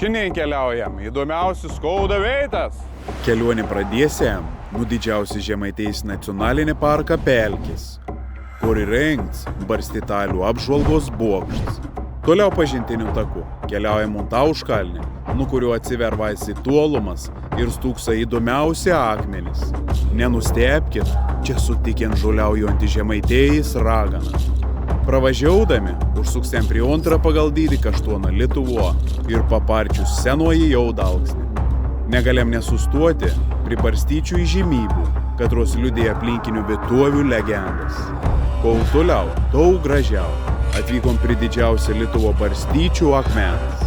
Šiandien keliaujam įdomiausius Skauda vietas. Kelionę pradėsim nuo didžiausią Žemaitijos nacionalinį parką Pelkės, kur įrengts Barstytalių apžvalgos bokštas. Toliau pažintiniu taku keliaujam ant Auškalnį, nuo kurio atsivervaisi tolumas ir stūksa įdomiausi akmenys. Nenustebkit, čia sutikiant žuliaujantį Žemaitijos raganą. Pravažiaudami užsuksim prie antrą pagal dydį kaštoną Lietuvo ir paparčius senoji jau dalksnį. Negalėm nesustuoti prie barstyčių įžymybių, katros liudija aplinkinių vietovių legendas. Kol toliau, daug gražiau, atvykom prie didžiausio Lietuvo barstyčių akmens.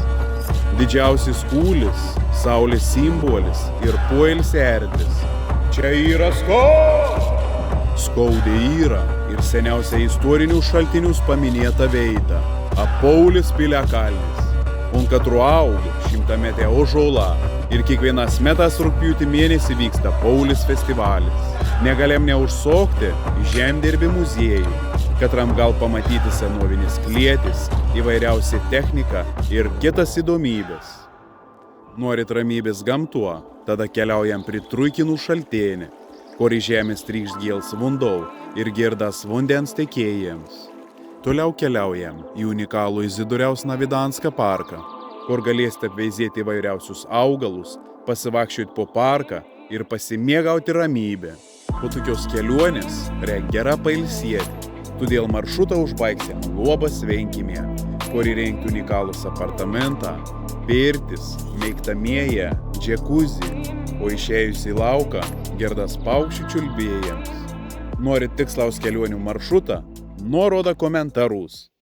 Didžiausias kūlis, saulės simbolis ir poilsio erdvės. Čia yra Skaudė yra ir seniausia istorinių šaltinius paminėta veida – Apaulis Piliakalnis. Ant katro auga 100-metė ąžuola ir kiekvienas metas rugpjūtį mėnesį vyksta Paulis festivalis. Negalėm neužsukti į Žemdirbį muziejų, katram gal pamatyti senovinis klėtis, įvairiausia technika ir kitas įdomybės. Norit ramybės gamtuo, tada keliaujam prie Truikinų šaltinį, kur į žemės trykš gėls vandau ir girdas vandens tekėjams. Toliau keliaujam į unikalų Izidoriaus Navidanską parką, kur galėsite apveizėti įvairiausius augalus, pasivakščioti po parką ir pasimėgauti ramybę. Po tokios kelionės reik gera pailsėti, todėl maršrutą užbaigsim Luobas Venkimė, kur įrengti unikalus apartamentą, pirtis, mėgtamieji, džekuzi, o išėjus į lauką girdas paukščių čiulbėjams. Norit tikslaus kelionių maršrutą? Nuoroda komentarus.